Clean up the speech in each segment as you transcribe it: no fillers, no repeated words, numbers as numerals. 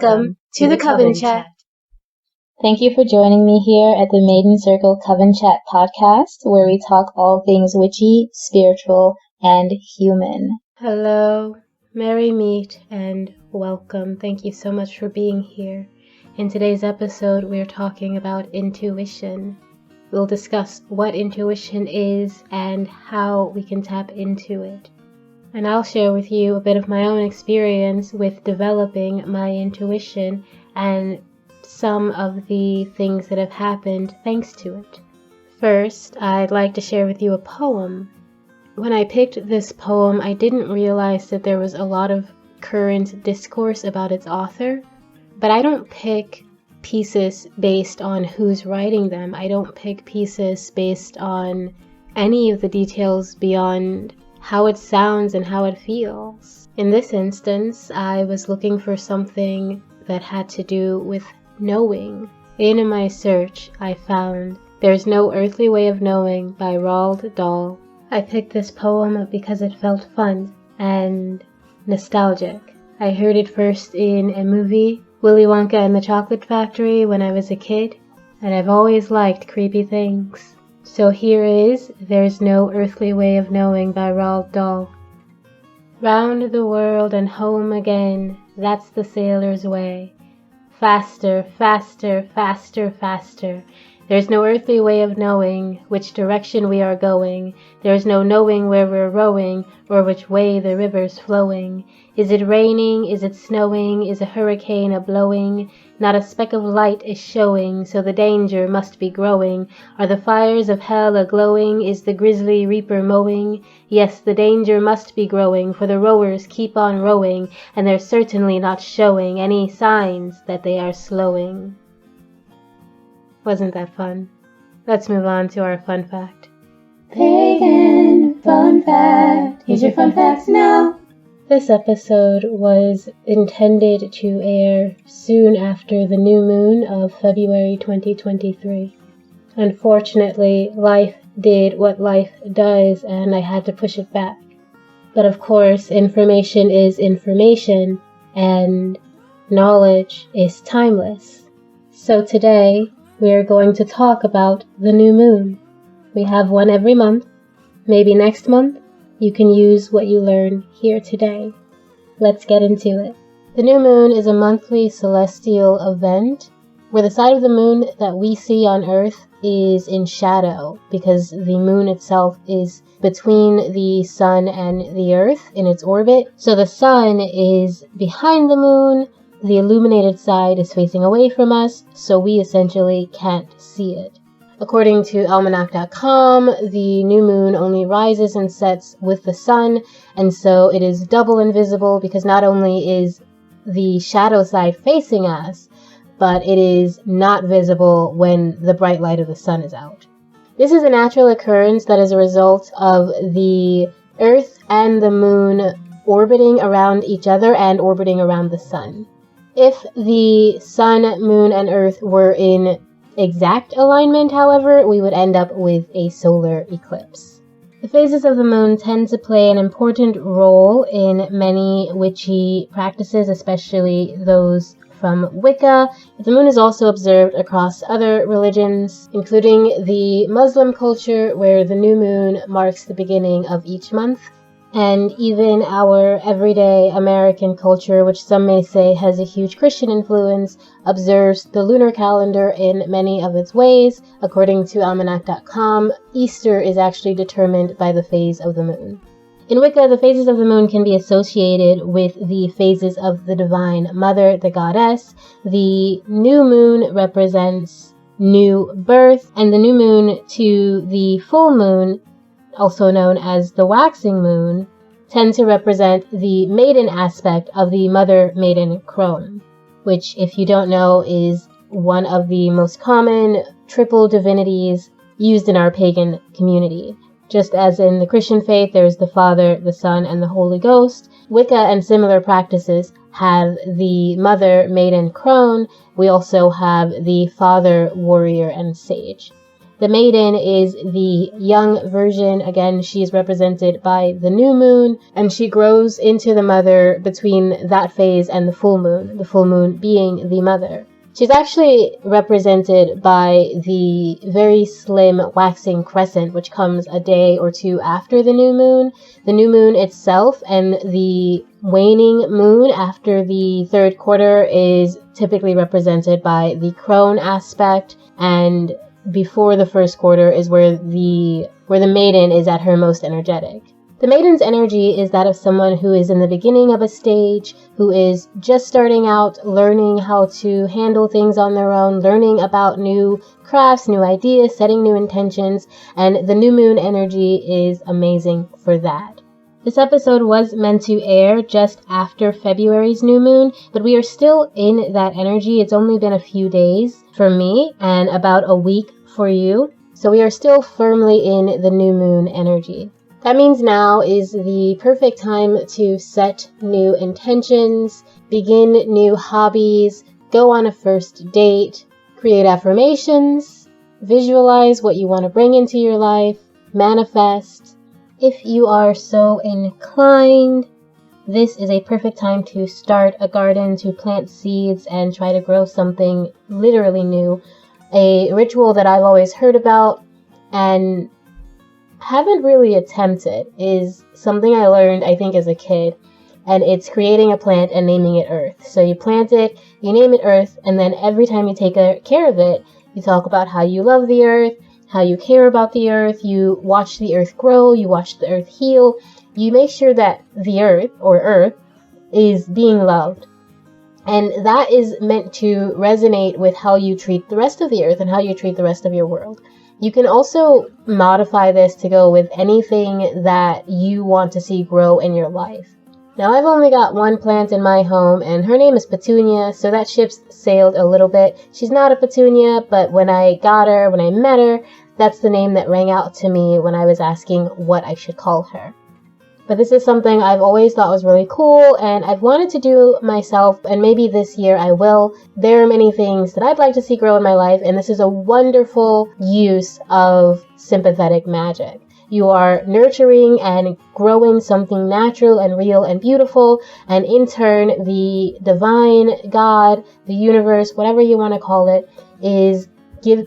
Welcome to the Coven Chat. Thank you for joining me here at the Maiden Circle Coven Chat podcast, where we talk all things witchy, spiritual, and human. Hello, merry meet, and welcome. Thank you so much for being here. In today's episode, we're talking about intuition. We'll discuss what intuition is and how we can tap into it. And I'll share with you a bit of my own experience with developing my intuition and some of the things that have happened thanks to it. First, I'd like to share with you a poem. When I picked this poem, I didn't realize that there was a lot of current discourse about its author, but I don't pick pieces based on who's writing them. I don't pick pieces based on any of the details beyond how it sounds and how it feels. In this instance, I was looking for something that had to do with knowing. In my search, I found There's No Earthly Way of Knowing by Roald Dahl. I picked this poem because it felt fun and nostalgic. I heard it first in a movie, Willy Wonka and the Chocolate Factory, when I was a kid, and I've always liked creepy things. So here is There's No Earthly Way of Knowing by Roald Dahl. Round the world and home again, that's the sailor's way. Faster, faster, faster, faster. There's no earthly way of knowing which direction we are going. There's no knowing where we're rowing or which way the river's flowing. Is it raining? Is it snowing? Is a hurricane a-blowing? Not a speck of light is showing, so the danger must be growing. Are the fires of hell a-glowing? Is the grisly reaper mowing? Yes, the danger must be growing, for the rowers keep on rowing, and they're certainly not showing any signs that they are slowing. Wasn't that fun? Let's move on to our fun fact. Pagan fun fact. Here's your fun facts now. This episode was intended to air soon after the new moon of February 2023. Unfortunately, life did what life does, and I had to push it back. But of course, information is information, and knowledge is timeless. So today, we are going to talk about the new moon. We have one every month. Maybe next month, you can use what you learn here today. Let's get into it. The new moon is a monthly celestial event where the side of the moon that we see on Earth is in shadow because the moon itself is between the sun and the Earth in its orbit. So the sun is behind the moon. The illuminated side is facing away from us, so we essentially can't see it. According to almanac.com, the new moon only rises and sets with the sun, and so it is double invisible because not only is the shadow side facing us, but it is not visible when the bright light of the sun is out. This is a natural occurrence that is a result of the Earth and the moon orbiting around each other and orbiting around the sun. If the sun, moon, and Earth were in exact alignment, however, we would end up with a solar eclipse. The phases of the moon tend to play an important role in many witchy practices, especially those from Wicca. But the moon is also observed across other religions, including the Muslim culture, where the new moon marks the beginning of each month. And even our everyday American culture, which some may say has a huge Christian influence, observes the lunar calendar in many of its ways. According to almanac.com, Easter is actually determined by the phase of the moon. In Wicca, the phases of the moon can be associated with the phases of the Divine Mother, the goddess. The new moon represents new birth, and the new moon to the full moon, also known as the waxing moon, tend to represent the maiden aspect of the mother maiden crone, which, if you don't know, is one of the most common triple divinities used in our pagan community. Just as in the Christian faith, there's the Father, the Son, and the Holy Ghost, Wicca and similar practices have the mother maiden crone. We also have the father, warrior, and sage. The Maiden is the young version. Again, she is represented by the new moon, and she grows into the mother between that phase and the full moon being the mother. She's actually represented by the very slim waxing crescent, which comes a day or two after the new moon. The new moon itself and the waning moon after the third quarter is typically represented by the crone aspect, and before the first quarter is where the Maiden is at her most energetic. The Maiden's energy is that of someone who is in the beginning of a stage, who is just starting out, learning how to handle things on their own, learning about new crafts, new ideas, setting new intentions, and the new moon energy is amazing for that. This episode was meant to air just after February's new moon, but we are still in that energy. It's only been a few days for me and about a week for you, so we are still firmly in the new moon energy. That means now is the perfect time to set new intentions, begin new hobbies, go on a first date, create affirmations, visualize what you want to bring into your life, manifest. If you are so inclined, this is a perfect time to start a garden, to plant seeds and try to grow something literally new. A ritual that I've always heard about and haven't really attempted is something I learned, I think, as a kid, and it's creating a plant and naming it Earth. So you plant it, you name it Earth, and then every time you take care of it, you talk about how you love the Earth, how you care about the Earth, you watch the Earth grow, you watch the Earth heal, you make sure that the Earth, or Earth, is being loved. And that is meant to resonate with how you treat the rest of the Earth and how you treat the rest of your world. You can also modify this to go with anything that you want to see grow in your life. Now, I've only got one plant in my home, and her name is Petunia, so that ship's sailed a little bit. She's not a petunia, but when I met her, that's the name that rang out to me when I was asking what I should call her. But this is something I've always thought was really cool, and I've wanted to do myself, and maybe this year I will. There are many things that I'd like to see grow in my life, and this is a wonderful use of sympathetic magic. You are nurturing and growing something natural and real and beautiful, and in turn, the divine, God, the universe, whatever you want to call it, is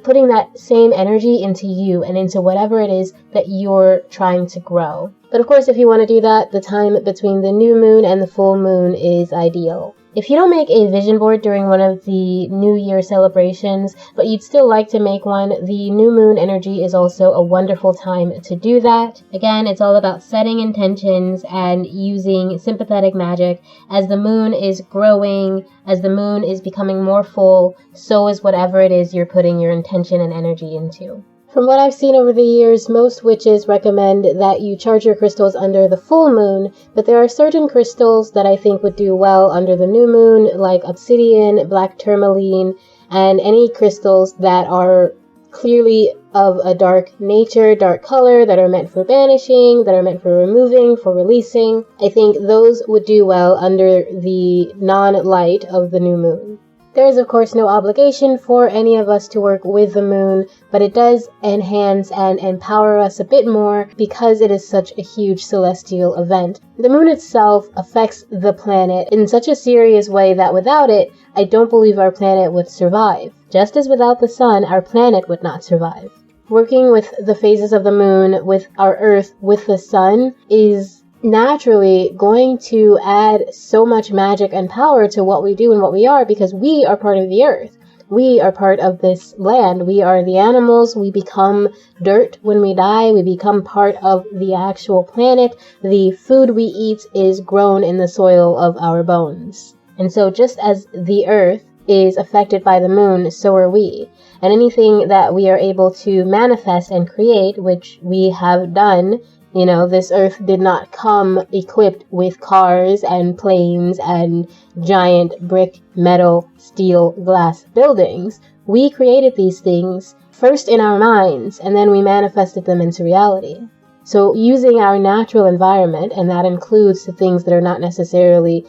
putting that same energy into you and into whatever it is that you're trying to grow. But of course, if you want to do that, the time between the new moon and the full moon is ideal. If you don't make a vision board during one of the New Year celebrations, but you'd still like to make one, the new moon energy is also a wonderful time to do that. Again, it's all about setting intentions and using sympathetic magic. As the moon is growing, as the moon is becoming more full, so is whatever it is you're putting your intention and energy into. From what I've seen over the years, most witches recommend that you charge your crystals under the full moon, but there are certain crystals that I think would do well under the new moon, like obsidian, black tourmaline, and any crystals that are clearly of a dark nature, dark color, that are meant for banishing, that are meant for removing, for releasing. I think those would do well under the non-light of the new moon. There is, of course, no obligation for any of us to work with the moon, but it does enhance and empower us a bit more because it is such a huge celestial event. The moon itself affects the planet in such a serious way that without it, I don't believe our planet would survive. Just as without the sun, our planet would not survive. Working with the phases of the moon, with our Earth, with the sun, is naturally going to add so much magic and power to what we do and what we are, because we are part of the Earth. We are part of this land. We are the animals. We become dirt when we die. We become part of the actual planet. The food we eat is grown in the soil of our bones. And so just as the Earth is affected by the moon, so are we. And anything that we are able to manifest and create, which we have done. You know, this Earth did not come equipped with cars and planes and giant brick, metal, steel, glass buildings. We created these things first in our minds, and then we manifested them into reality. So using our natural environment, and that includes the things that are not necessarily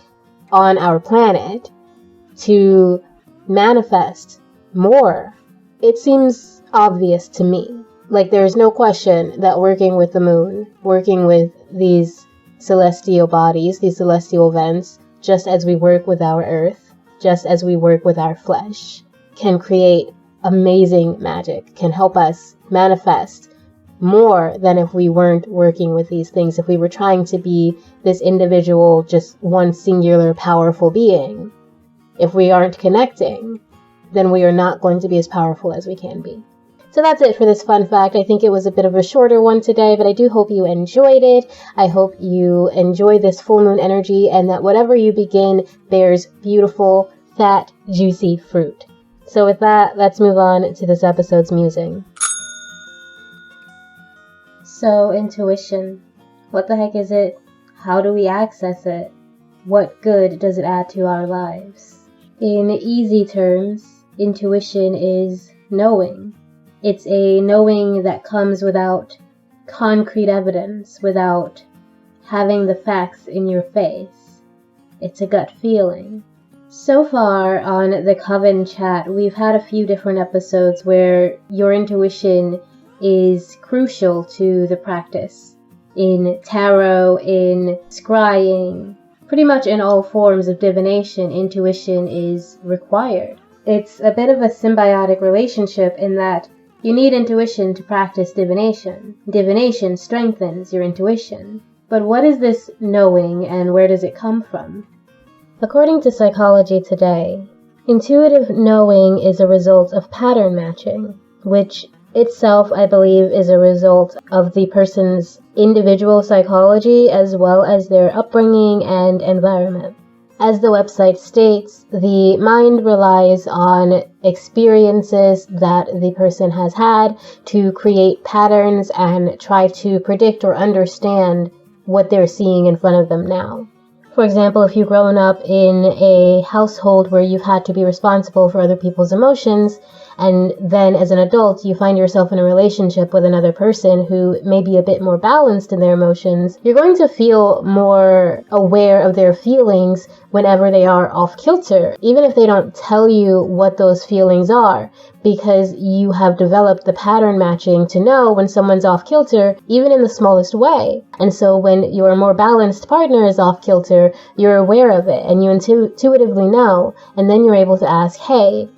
on our planet, to manifest more, it seems obvious to me. Like, there's no question that working with the moon, working with these celestial bodies, these celestial events, just as we work with our earth, just as we work with our flesh, can create amazing magic, can help us manifest more than if we weren't working with these things, if we were trying to be this individual, just one singular powerful being. If we aren't connecting, then we are not going to be as powerful as we can be. So that's it for this fun fact. I think it was a bit of a shorter one today, but I do hope you enjoyed it. I hope you enjoy this full moon energy and that whatever you begin bears beautiful, fat, juicy fruit. So with that, let's move on to this episode's musing. So, intuition. What the heck is it? How do we access it? What good does it add to our lives? In easy terms, intuition is knowing. It's a knowing that comes without concrete evidence, without having the facts in your face. It's a gut feeling. So far on the Coven Chat, we've had a few different episodes where your intuition is crucial to the practice. In tarot, in scrying, pretty much in all forms of divination, intuition is required. It's a bit of a symbiotic relationship in that you need intuition to practice divination. Divination strengthens your intuition. But what is this knowing and where does it come from? According to Psychology Today, intuitive knowing is a result of pattern matching, which itself, I believe, is a result of the person's individual psychology as well as their upbringing and environment. As the website states, the mind relies on experiences that the person has had to create patterns and try to predict or understand what they're seeing in front of them now. For example, if you've grown up in a household where you've had to be responsible for other people's emotions, and then as an adult you find yourself in a relationship with another person who may be a bit more balanced in their emotions, you're going to feel more aware of their feelings whenever they are off kilter, even if they don't tell you what those feelings are, because you have developed the pattern matching to know when someone's off kilter, even in the smallest way. And so when your more balanced partner is off kilter, you're aware of it and you intuitively know, and then you're able to ask, hey,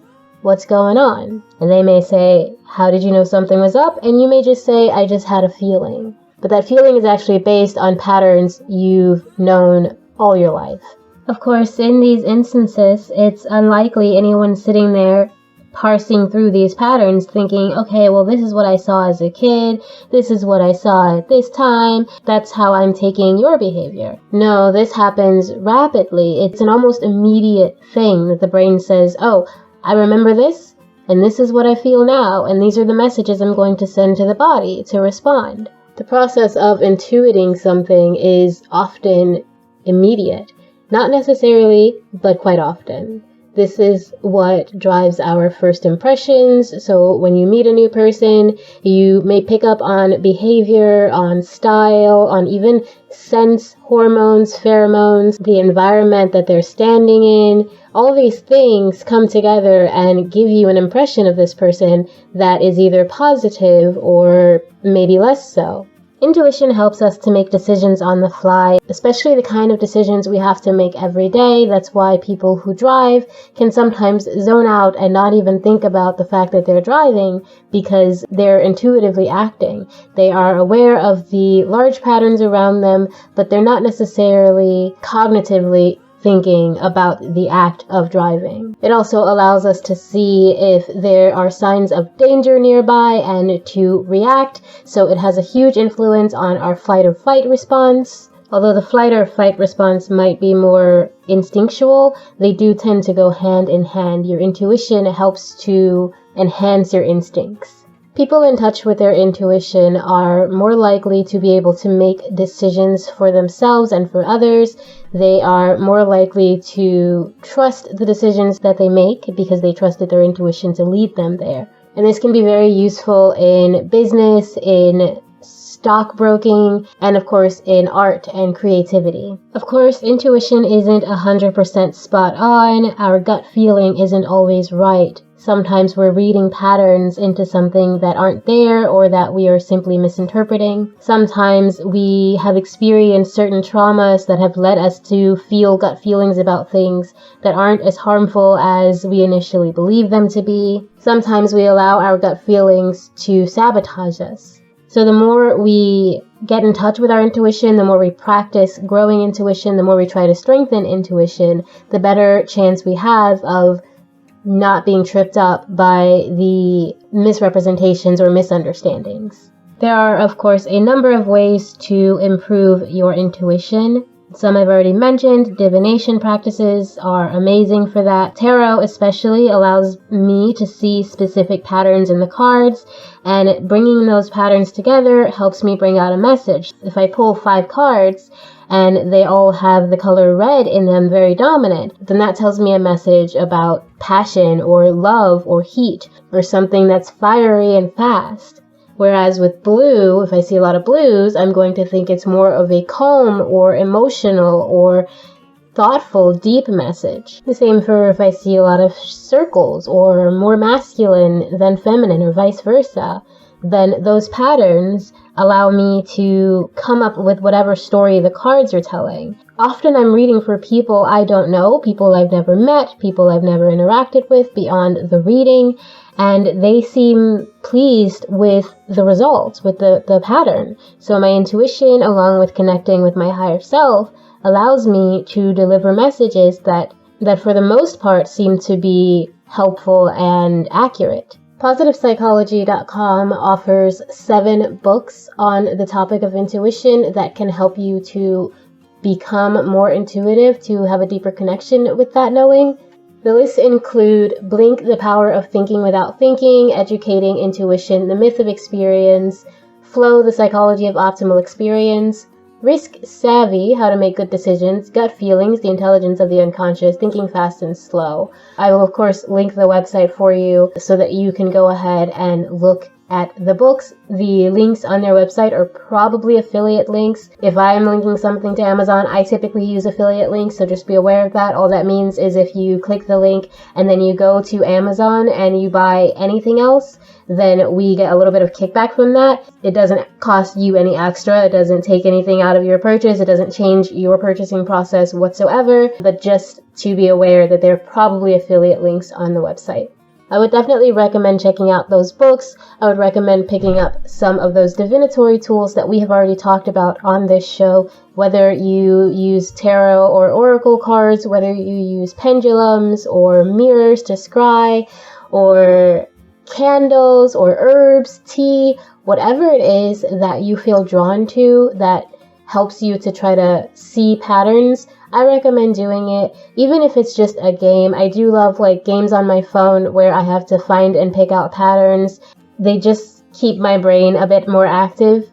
what's going on? And they may say, how did you know something was up? And you may just say, I just had a feeling. But that feeling is actually based on patterns you've known all your life. Of course, in these instances, it's unlikely anyone sitting there parsing through these patterns thinking, okay, well, this is what I saw as a kid, this is what I saw at this time, that's how I'm taking your behavior. No, this happens rapidly. It's an almost immediate thing that the brain says, oh, I remember this, and this is what I feel now, and these are the messages I'm going to send to the body to respond. The process of intuiting something is often immediate. Not necessarily, but quite often. This is what drives our first impressions. So when you meet a new person, you may pick up on behavior, on style, on even sense, hormones, pheromones, the environment that they're standing in. All these things come together and give you an impression of this person that is either positive or maybe less so. Intuition helps us to make decisions on the fly, especially the kind of decisions we have to make every day. That's why people who drive can sometimes zone out and not even think about the fact that they're driving because they're intuitively acting. They are aware of the large patterns around them, but they're not necessarily cognitively thinking about the act of driving. It also allows us to see if there are signs of danger nearby and to react, so it has a huge influence on our flight or fight response. Although the flight or fight response might be more instinctual, they do tend to go hand in hand. Your intuition helps to enhance your instincts. People in touch with their intuition are more likely to be able to make decisions for themselves and for others. They are more likely to trust the decisions that they make because they trusted their intuition to lead them there. And this can be very useful in business, in stockbroking, and of course in art and creativity. Of course, intuition isn't 100% spot on. Our gut feeling isn't always right. Sometimes we're reading patterns into something that aren't there or that we are simply misinterpreting. Sometimes we have experienced certain traumas that have led us to feel gut feelings about things that aren't as harmful as we initially believed them to be. Sometimes we allow our gut feelings to sabotage us. So the more we get in touch with our intuition, the more we practice growing intuition, the more we try to strengthen intuition, the better chance we have of not being tripped up by the misrepresentations or misunderstandings. There are, of course, a number of ways to improve your intuition. Some I've already mentioned. Divination practices are amazing for that. Tarot especially allows me to see specific patterns in the cards, and bringing those patterns together helps me bring out a message. If I pull 5 cards and they all have the color red in them, very dominant, then that tells me a message about passion or love or heat or something that's fiery and fast. Whereas with blue, if I see a lot of blues, I'm going to think it's more of a calm or emotional or thoughtful, deep message. The same for if I see a lot of circles or more masculine than feminine or vice versa. Then those patterns allow me to come up with whatever story the cards are telling. Often I'm reading for people I don't know, people I've never met, people I've never interacted with beyond the reading, and they seem pleased with the results, with the pattern. So my intuition, along with connecting with my higher self, allows me to deliver messages that for the most part seem to be helpful and accurate. PositivePsychology.com offers 7 books on the topic of intuition that can help you to become more intuitive, to have a deeper connection with that knowing. The lists include Blink, The Power of Thinking Without Thinking, Educating Intuition, The Myth of Experience, Flow, The Psychology of Optimal Experience, Risk Savvy, How to Make Good Decisions, Gut Feelings, The Intelligence of the Unconscious, Thinking Fast and Slow. I will, of course, link the website for you so that you can go ahead and look at the books. The links on their website are probably affiliate links. If I am linking something to Amazon, I typically use affiliate links, so just be aware of that. All that means is if you click the link and then you go to Amazon and you buy anything else, then we get a little bit of kickback from that. It doesn't cost you any extra. It doesn't take anything out of your purchase. It doesn't change your purchasing process whatsoever, but just to be aware that there are probably affiliate links on the website. I would definitely recommend checking out those books. I would recommend picking up some of those divinatory tools that we have already talked about on this show, whether you use tarot or oracle cards, whether you use pendulums or mirrors to scry, or candles or herbs, tea, whatever it is that you feel drawn to that helps you to try to see patterns. I recommend doing it, even if it's just a game. I do love games on my phone where I have to find and pick out patterns. They just keep my brain a bit more active.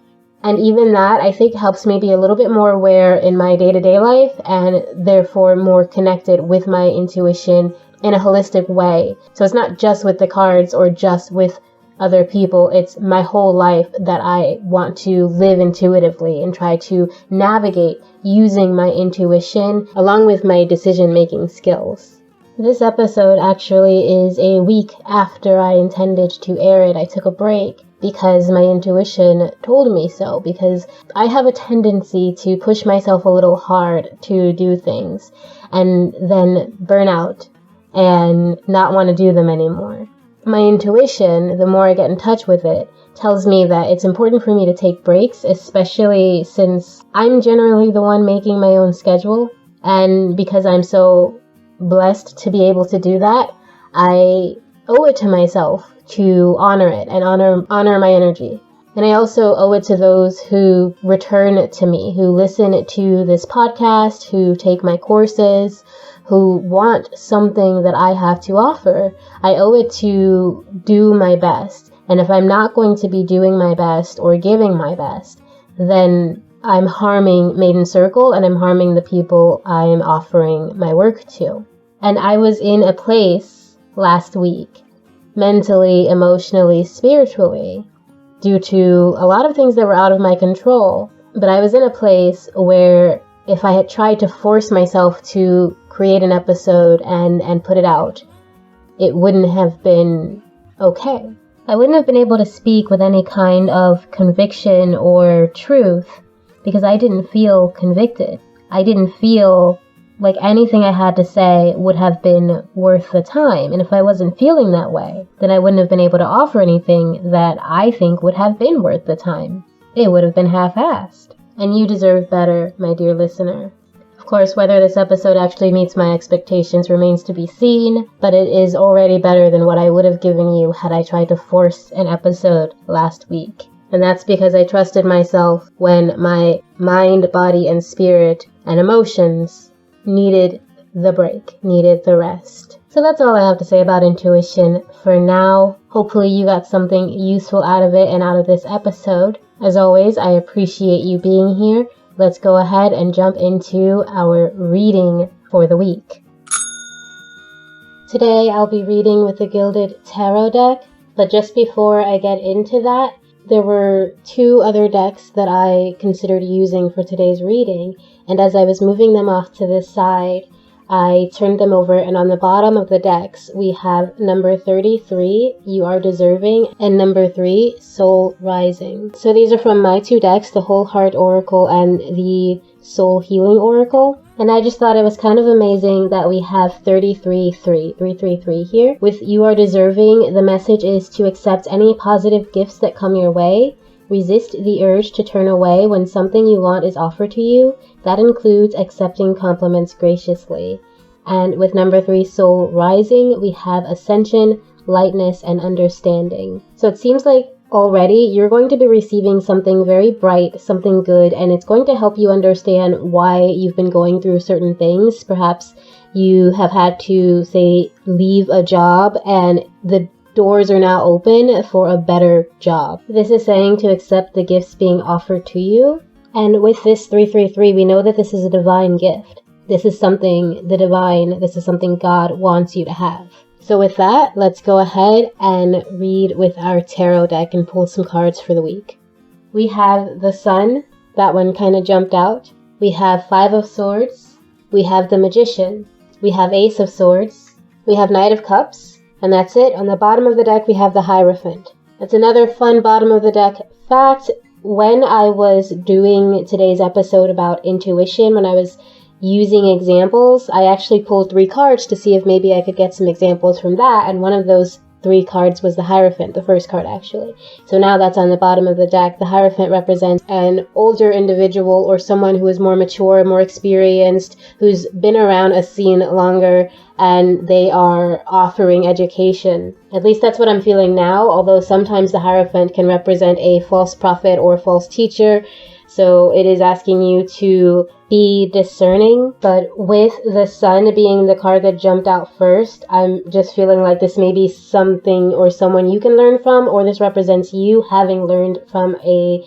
And even that, I think, helps me be a little bit more aware in my day-to-day life and therefore more connected with my intuition in a holistic way. So it's not just with the cards or just with other people. It's my whole life that I want to live intuitively and try to navigate using my intuition along with my decision-making skills. This episode actually is a week after I intended to air it. I took a break because my intuition told me so, because I have a tendency to push myself a little hard to do things and then burn out and not want to do them anymore. My intuition, the more I get in touch with it, tells me that it's important for me to take breaks, especially since I'm generally the one making my own schedule. And because I'm so blessed to be able to do that, I owe it to myself to honor it and honor my energy. And I also owe it to those who return to me, who listen to this podcast, who take my courses, who want something that I have to offer. I owe it to do my best. And if I'm not going to be doing my best or giving my best, then I'm harming Maiden Circle and I'm harming the people I'm offering my work to. And I was in a place last week, mentally, emotionally, spiritually, due to a lot of things that were out of my control. But I was in a place where if I had tried to force myself to create an episode and put it out, it wouldn't have been okay. I wouldn't have been able to speak with any kind of conviction or truth because I didn't feel convicted. I didn't feel like anything I had to say would have been worth the time. And if I wasn't feeling that way, then I wouldn't have been able to offer anything that I think would have been worth the time. It would have been half-assed. And you deserve better, my dear listener. Of course, whether this episode actually meets my expectations remains to be seen, but it is already better than what I would have given you had I tried to force an episode last week. And that's because I trusted myself when my mind, body, and spirit and emotions needed the break, needed the rest. So that's all I have to say about intuition for now. Hopefully you got something useful out of it and out of this episode. As always, I appreciate you being here. Let's go ahead and jump into our reading for the week. Today I'll be reading with the Gilded Tarot deck, but just before I get into that, there were 2 other decks that I considered using for today's reading, and as I was moving them off to the side, I turned them over, and on the bottom of the decks, we have number 33, You Are Deserving, and number 3, Soul Rising. So these are from my 2 decks, the Whole Heart Oracle and the Soul Healing Oracle. And I just thought it was kind of amazing that we have 333 here. With You Are Deserving, the message is to accept any positive gifts that come your way. Resist the urge to turn away when something you want is offered to you. That includes accepting compliments graciously. And with number 3, Soul Rising, we have Ascension, Lightness, and Understanding. So it seems like already you're going to be receiving something very bright, something good, and it's going to help you understand why you've been going through certain things. Perhaps you have had to, say, leave a job and the doors are now open for a better job. This is saying to accept the gifts being offered to you. And with this 333, we know that this is a divine gift. This is something the divine, this is something God wants you to have. So with that, let's go ahead and read with our tarot deck and pull some cards for the week. We have the Sun. That one kind of jumped out. We have 5 of Swords. We have the Magician. We have Ace of Swords. We have Knight of Cups. And that's it. On the bottom of the deck, we have the Hierophant. That's another fun bottom of the deck fact. When I was doing today's episode about intuition, when I was using examples, I actually pulled 3 cards to see if maybe I could get some examples from that. And one of those 3 cards was the Hierophant, the first card actually. So now that's on the bottom of the deck. The Hierophant represents an older individual or someone who is more mature, more experienced, who's been around a scene longer, and they are offering education. At least that's what I'm feeling now, although sometimes the Hierophant can represent a false prophet or false teacher. So it is asking you to be discerning. But with the Sun being the card that jumped out first, I'm just feeling like this may be something or someone you can learn from, or this represents you having learned from a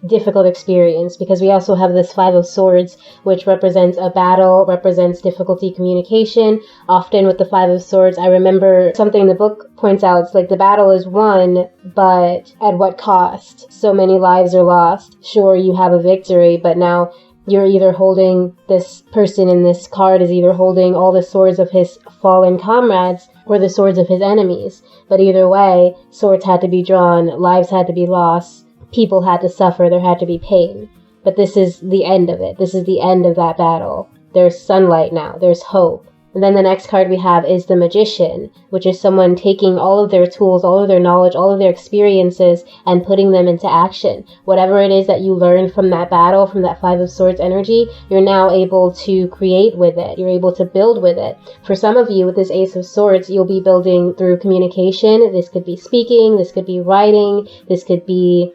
difficult experience, because we also have this 5 of Swords, which represents a battle, represents difficulty communication. Often with the 5 of Swords, I remember something the book points out, it's like the battle is won, but at what cost? So many lives are lost. Sure, you have a victory, but now you're either holding, this person in this card is either holding all the swords of his fallen comrades or the swords of his enemies. But either way, swords had to be drawn, lives had to be lost, people had to suffer, there had to be pain. But this is the end of it. This is the end of that battle. There's sunlight now. There's hope. And then the next card we have is the Magician, which is someone taking all of their tools, all of their knowledge, all of their experiences, and putting them into action. Whatever it is that you learned from that battle, from that 5 of Swords energy, you're now able to create with it. You're able to build with it. For some of you, with this Ace of Swords, you'll be building through communication. This could be speaking. This could be writing. This could be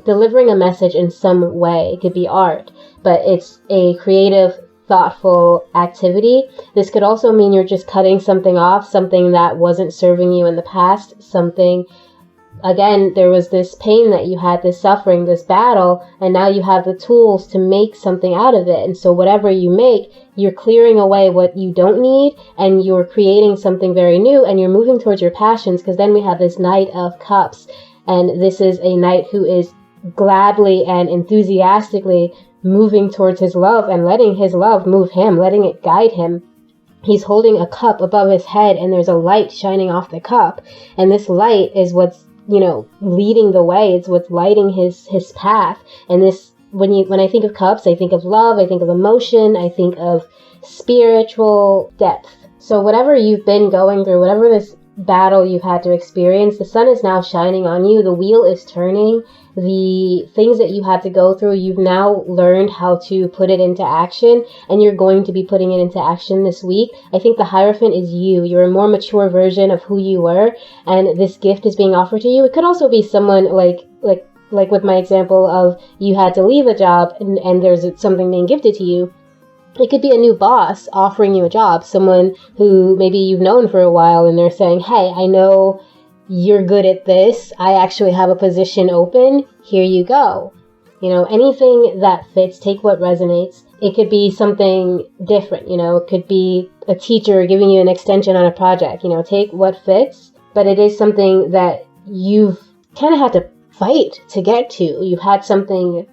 delivering a message in some way. It could be art, but it's a creative, thoughtful activity. This could also mean you're just cutting something off, something that wasn't serving you in the past, something, again, there was this pain that you had, this suffering, this battle, and now you have the tools to make something out of it. And so whatever you make, you're clearing away what you don't need, and you're creating something very new, and you're moving towards your passions, because then we have this Knight of Cups, and this is a knight who is gladly and enthusiastically moving towards his love and letting his love move him, letting it guide him. he's holding a cup above his head, and there's a light shining off the cup, and this light is what's, leading the way. It's what's lighting his path. And this, when I think of cups, I think of love, I think of emotion, I think of spiritual depth. So whatever you've been going through, whatever this battle you've had to experience, the sun is now shining on you, the wheel is turning. The things that you had to go through, you've now learned how to put it into action, and you're going to be putting it into action this week. I think the Hierophant is you. You're a more mature version of who you were, and this gift is being offered to you. It could also be someone like with my example of you had to leave a job and there's something being gifted to you. It could be a new boss offering you a job, someone who maybe you've known for a while, and they're saying, hey, I know you're good at this. I actually have a position open. Here you go. Anything that fits, take what resonates. It could be something different. It could be a teacher giving you an extension on a project. Take what fits, but it is something that you've kind of had to fight to get to. You've had something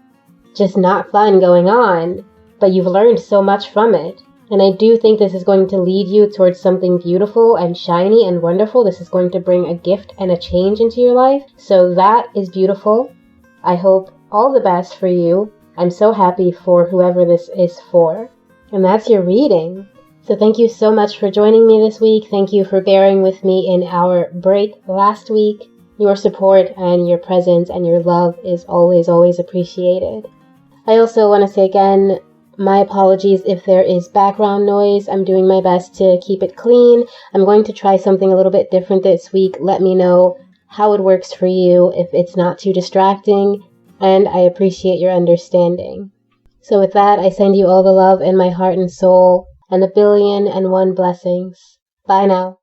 just not fun going on, but you've learned so much from it. And I do think this is going to lead you towards something beautiful and shiny and wonderful. This is going to bring a gift and a change into your life. So that is beautiful. I hope all the best for you. I'm so happy for whoever this is for. And that's your reading. So thank you so much for joining me this week. Thank you for bearing with me in our break last week. Your support and your presence and your love is always, always appreciated. I also want to say again, my apologies if there is background noise. I'm doing my best to keep it clean. I'm going to try something a little bit different this week. Let me know how it works for you, if it's not too distracting, and I appreciate your understanding. So with that, I send you all the love in my heart and soul, and 1,000,000,001 blessings. Bye now.